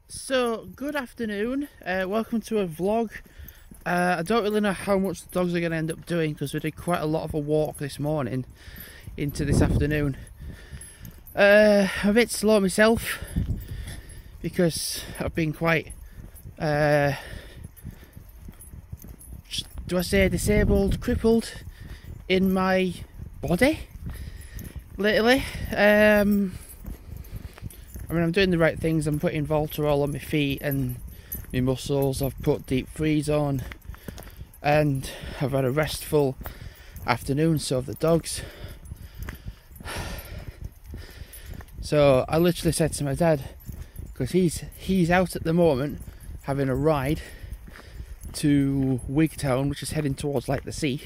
So, good afternoon, welcome to a vlog. I don't really know how much the dogs are going to end up doing because we did quite a lot of a walk this morning into this afternoon. I'm a bit slow myself because I've been quite, do I say disabled, crippled in my body lately. I mean, I'm doing the right things. I'm putting Voltarol on my feet and my muscles. I've put deep freeze on, and I've had a restful afternoon. So have the dogs. So I literally said to my dad, because he's out at the moment having a ride to Wigtown, which is heading towards like the sea.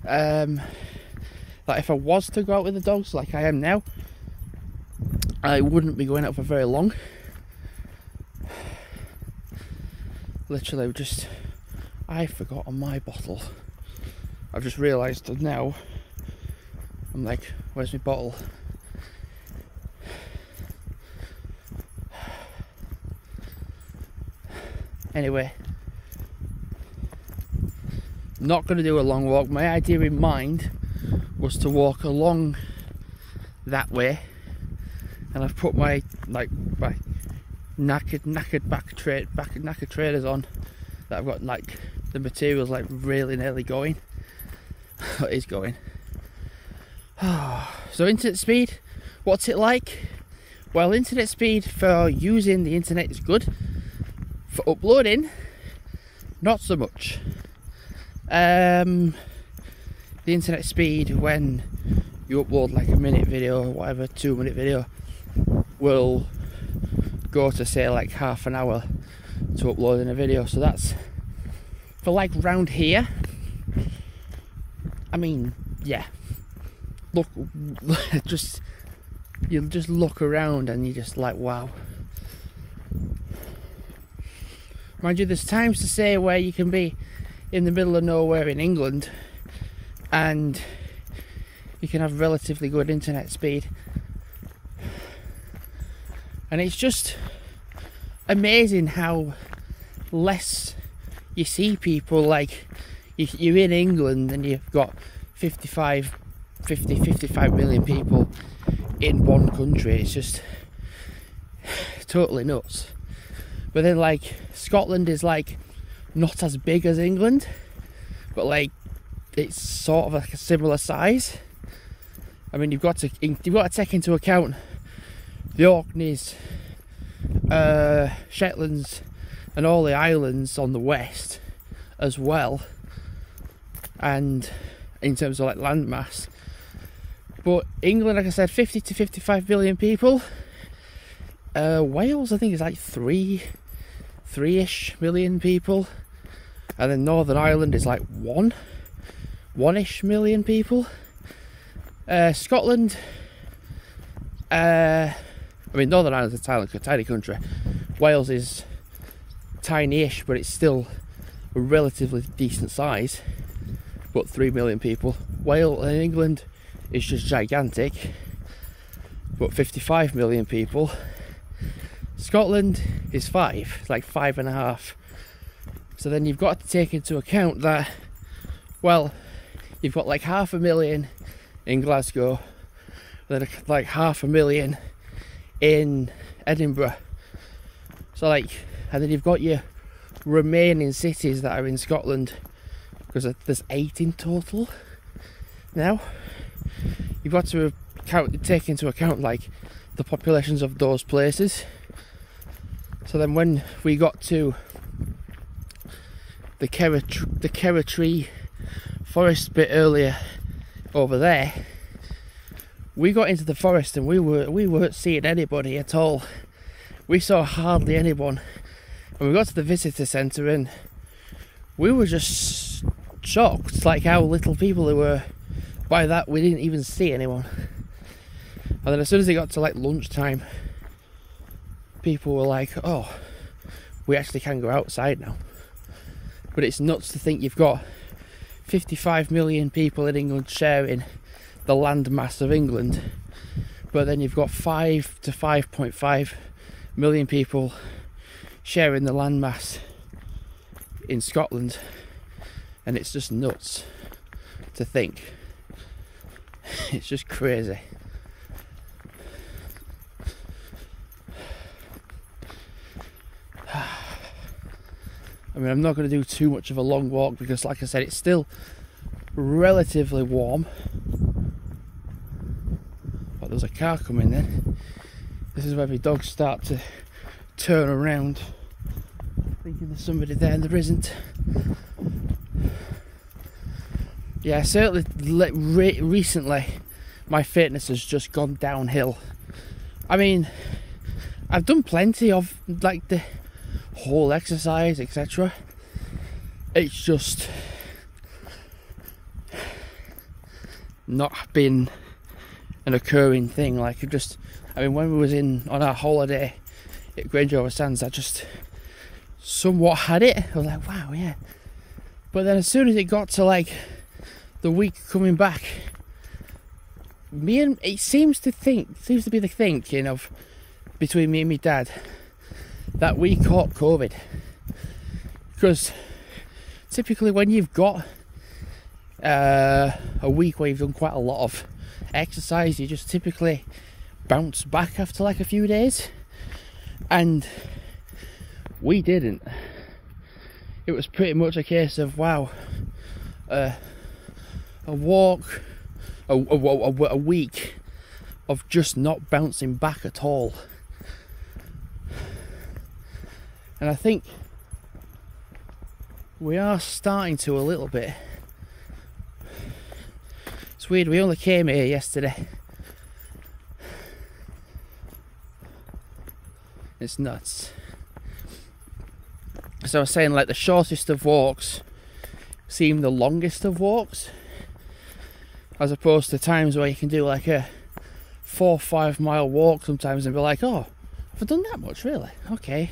That if I was to go out with the dogs like I am now, I wouldn't be going out for very long. Literally, I forgot on my bottle. I've just realised now. I'm like, where's my bottle? Anyway, not going to do a long walk. My idea in mind was to walk along that way. And I've put my knackered back trainers on that I've got like the materials like really nearly going. It is going. So internet speed, what's it like? Well, internet speed for using the internet is good. For uploading, not so much. The internet speed when you upload like a minute video or whatever, 2-minute video, will go to say like half an hour to uploading a video. So that's for like round here. I mean, yeah, look, you just look around and you're just like, wow. Mind you, there's times to say where you can be in the middle of nowhere in England and you can have relatively good internet speed. And it's just amazing how less you see people. Like, you're in England and you've got 55 million people in one country. It's just totally nuts. But then like Scotland is like not as big as England, but like it's sort of like a similar size. I mean, you've got to take into account the Orkneys, Shetlands and all the islands on the west as well, and in terms of like landmass. But England, like I said, 50 to 55 million people. Wales, I think, is like three-ish million people, and then Northern Ireland is like one-ish million people. Scotland, I mean, Northern Ireland's a tiny country. Wales is tiny-ish, but it's still a relatively decent size. But 3 million people. Wales and England is just gigantic, but 55 million people. Scotland is 5, it's like 5.5. So then you've got to take into account that, well, you've got like 500,000 in Glasgow, then like 500,000 in Edinburgh. So like, and then you've got your remaining cities that are in Scotland, because there's 8 in total now. You've got to take into account like the populations of those places. So then when we got to the Kirroughtree Forest bit earlier over there, we got into the forest and we weren't seeing anybody at all. We saw hardly anyone. And we got to the visitor centre and we were just shocked, like how little people there were. By that, we didn't even see anyone. And then as soon as it got to like lunchtime, people were like, oh, we actually can go outside now. But it's nuts to think you've got 55 million people in England sharing the land mass of England, but then you've got 5 to 5.5 million people sharing the landmass in Scotland, and it's just nuts to think. It's just crazy. I mean, I'm not going to do too much of a long walk because, like I said, it's still relatively warm. But there's a car coming then. This is where my dogs start to turn around, thinking there's somebody there and there isn't. Yeah, certainly recently my fitness has just gone downhill. I mean, I've done plenty of like the whole exercise, etc. It's just not been an occurring thing. Like, I mean, when we was on our holiday at Grange Over Sands, I just somewhat had it. I was like, wow, yeah. But then as soon as it got to like the week coming back, it seems to be the thinking of between me and my dad that we caught COVID. Because typically when you've got a week where you've done quite a lot of exercise, you just typically bounce back after like a few days, and we didn't. It was pretty much a case of, wow, a walk, a week of just not bouncing back at all. And I think we are starting to a little bit. It's weird, we only came here yesterday. It's nuts. So I was saying, like, the shortest of walks seem the longest of walks, as opposed to times where you can do like a 4 or 5 mile walk sometimes and be like, oh, have I done that much, really? Okay.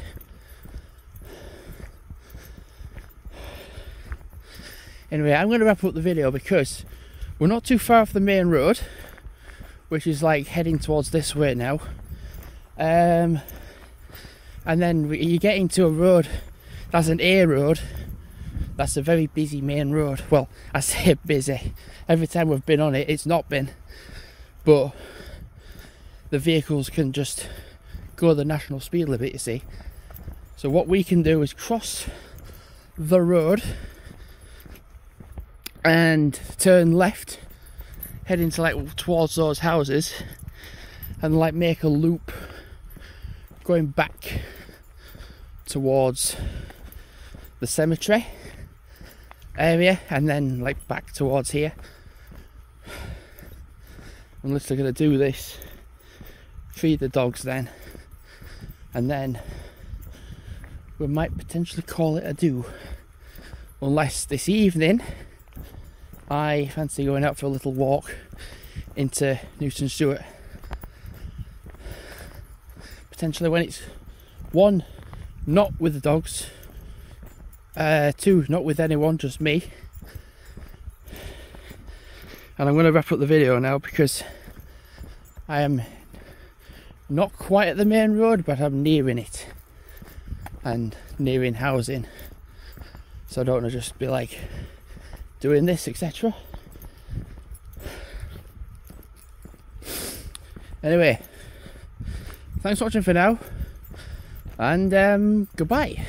Anyway, I'm going to wrap up the video because we're not too far off the main road, which is like heading towards this way now. And then you get into a road that's an A road. That's a very busy main road. Well, I say busy. Every time we've been on it, it's not been. But the vehicles can just go the national speed limit, you see. So what we can do is cross the road and turn left, heading to like towards those houses, and like make a loop going back towards the cemetery area, and then like back towards here. I'm literally going to do this, feed the dogs then, and then we might potentially call it a do, unless this evening I fancy going out for a little walk into Newton Stewart. Potentially when it's 1, not with the dogs, 2, not with anyone, just me. And I'm going to wrap up the video now because I am not quite at the main road, but I'm nearing it and nearing housing, so I don't want to just be like doing this, etc. Anyway, thanks for watching for now, and goodbye.